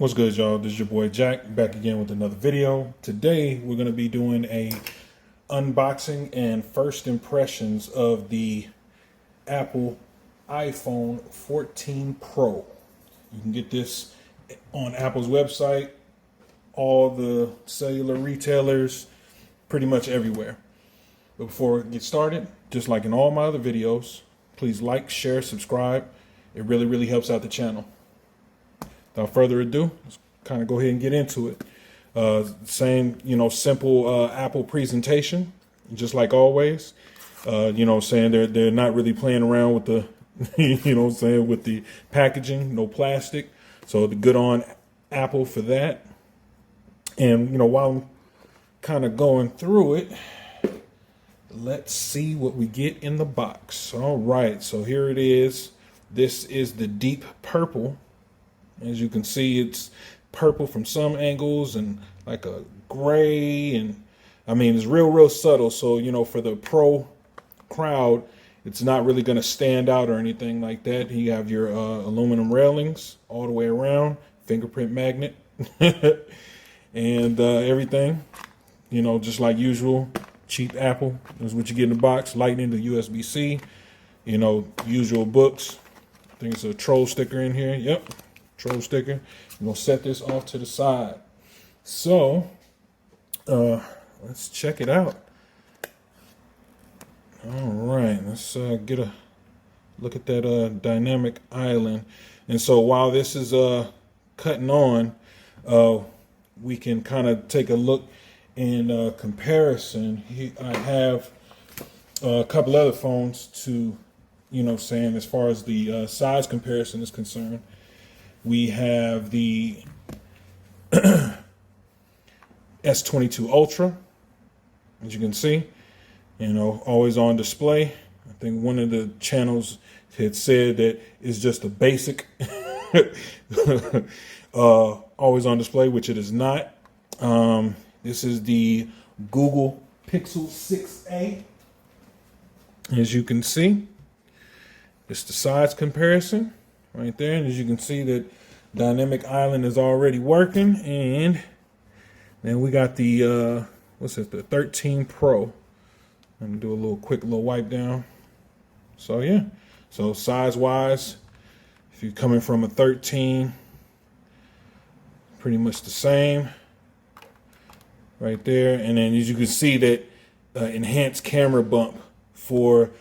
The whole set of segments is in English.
What's good, y'all? This is your boy Jack, back again with another video. Today we're going to be doing a unboxing and first impressions of the Apple iPhone 14 Pro. You can get this on Apple's website, all the cellular retailers, pretty much everywhere. But before we get started, just like in all my other videos, please like, share, subscribe. It really helps out the channel. Without further ado, let's kind of go ahead and get into it. Same, simple Apple presentation, just like always. Saying they're not really playing around with the, with the packaging, no plastic. So the good on Apple for that. And, while I'm kind of going through it, let's see what we get in the box. All right, so here it is. This is the deep purple. As you can see, it's purple from some angles and like a gray, and I mean it's real subtle. So for the pro crowd, it's not really going to stand out or anything like that. You have your aluminum railings all the way around, fingerprint magnet, and everything. Just like usual, cheap Apple. That's what you get in the box. Lightning to USB-C. Usual books. I think it's a troll sticker in here. Yep. Troll sticker. I'm gonna set this off to the side. So let's check it out. All right, let's get a look at that dynamic island. And so while this is cutting on, we can kind of take a look in comparison. I have a couple other phones to saying as far as the size comparison is concerned. We have the S22 Ultra, as you can see, always on display. I think one of the channels had said that it's just a basic always on display, which it is not. This is the Google Pixel 6a. As you can see, it's the size comparison right there. And as you can see, that dynamic island is already working. And then we got the, the 13 Pro. Let me do a quick wipe down. So yeah, so size wise, if you're coming from a 13, pretty much the same right there. And then as you can see, that enhanced camera bump to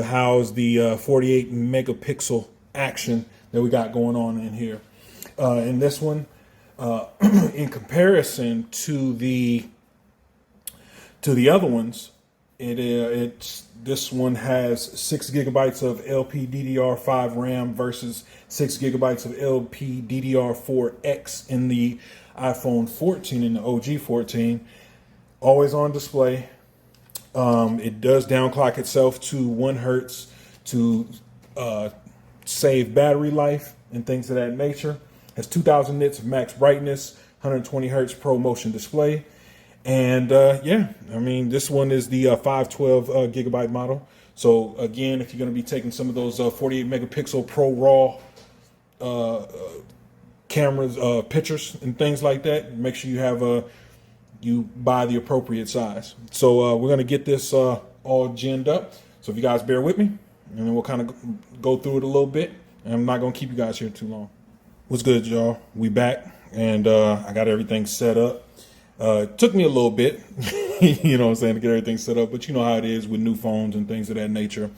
house the 48 megapixel action that we got going on in here. In this one, in comparison to the other ones, this one has 6 gigabytes of LPDDR5 RAM versus 6 gigabytes of LPDDR4X in the iPhone 14 and the OG 14. Always on display. It does downclock itself to 1 hertz to save battery life and things of that nature. Has 2000 nits of max brightness, 120 hertz pro motion display. And this one is the 512 gigabyte model. So again, if you're going to be taking some of those 48 megapixel pro raw cameras, pictures and things like that, make sure you have you buy the appropriate size. So we're going to get this all ginned up. So if you guys bear with me, and then we'll kind of go through it a little bit. And I'm not going to keep you guys here too long. What's good, y'all? We back, and I got everything set up. It took me a little bit, to get everything set up. But you know how it is with new phones and things of that nature.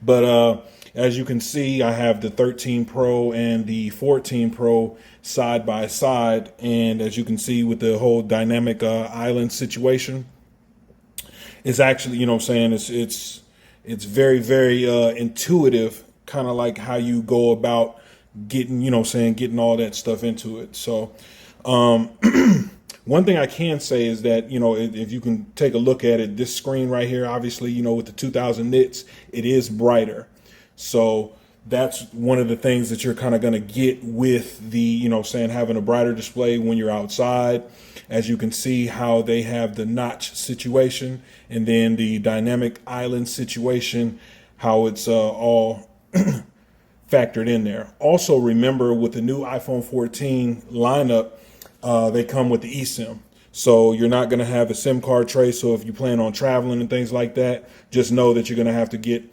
But as you can see, I have the 13 Pro and the 14 Pro side by side. And as you can see with the whole dynamic island situation, it's actually, it's very intuitive, kind of like how you go about getting, getting all that stuff into it. So one thing I can say is that, if you can take a look at it, this screen right here, obviously, with the 2000 nits, it is brighter. So that's one of the things that you're kind of going to get with the, having a brighter display when you're outside. As you can see how they have the notch situation, and then the dynamic island situation, how it's all factored in there. Also, remember with the new iPhone 14 lineup, they come with the eSIM. So you're not going to have a SIM card tray. So if you plan on traveling and things like that, just know that you're going to have to get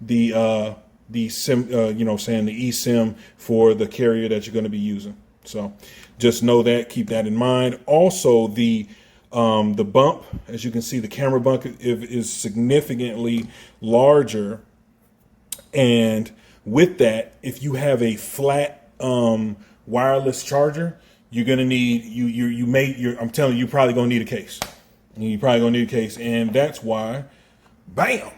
the SIM, the eSIM for the carrier that you're going to be using. So just know that, keep that in mind. Also, the bump, as you can see, the camera bump is significantly larger. And with that, if you have a flat wireless charger, you're gonna need I'm telling you, you're probably gonna need a case. And that's why, bam,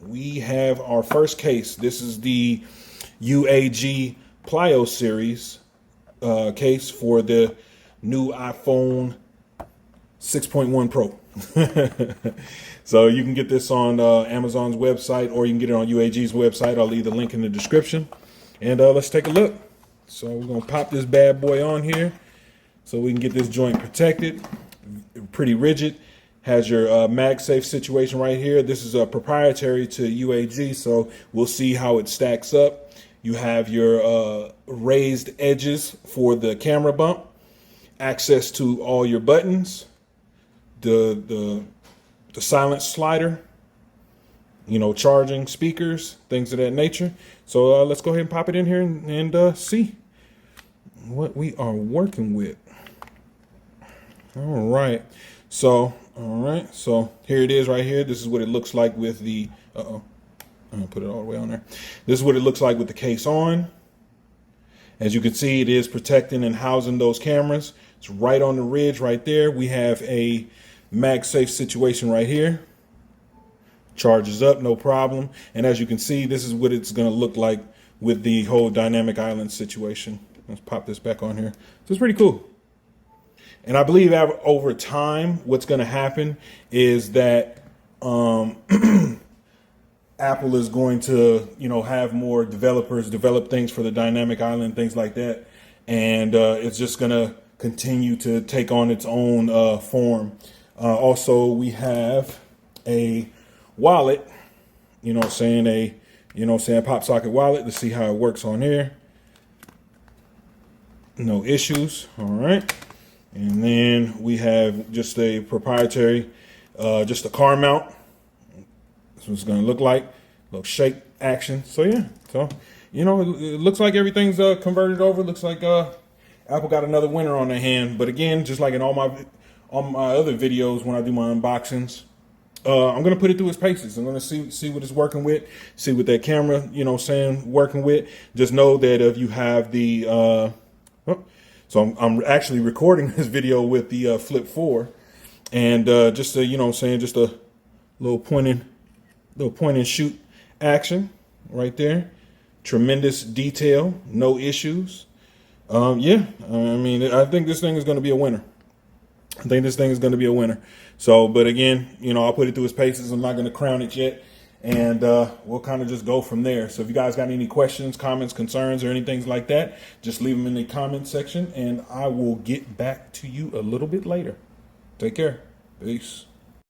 we have our first case. This is the UAG Plyo series case for the new iPhone 6.1 Pro. So you can get this on Amazon's website, or you can get it on UAG's website. I'll leave the link in the description. And let's take a look. So we're going to pop this bad boy on here so we can get this joint protected. Pretty rigid. Has your MagSafe situation right here. This is proprietary to UAG, so we'll see how it stacks up. You have your raised edges for the camera bump, access to all your buttons, the silence slider, charging speakers, things of that nature. So let's go ahead and pop it in here and see what we are working with. All right. So here it is right here. This is what it looks like with the, I'm gonna put it all the way on there. This is what it looks like with the case on. As you can see, it is protecting and housing those cameras. It's right on the ridge right there. We have a MagSafe situation right here. Charges up, no problem. And as you can see, this is what it's gonna look like with the whole dynamic island situation. Let's pop this back on here. So it's pretty cool. And I believe over time, what's going to happen is that Apple is going to, have more developers develop things for the dynamic island, things like that. And it's just going to continue to take on its own form. Also, we have a wallet, a pop socket wallet. Let's see how it works on here. No issues. All right. And then we have just a proprietary, just a car mount. That's what it's going to look like. A little shake action. So yeah, it looks like everything's converted over. Looks like Apple got another winner on their hand. But again, just like in all my other videos when I do my unboxings, I'm going to put it through its paces. I'm going to see what it's working with, see what that camera, working with. Just know that if you have the So I'm actually recording this video with the Flip 4, and just just a little point and shoot action right there. Tremendous detail, no issues. I think this thing is going to be a winner. So, but again, I'll put it through its paces. I'm not going to crown it yet. And we'll kind of just go from there. So if you guys got any questions, comments, concerns, or anything like that, just leave them in the comment section, and I will get back to you a little bit later. Take care. Peace.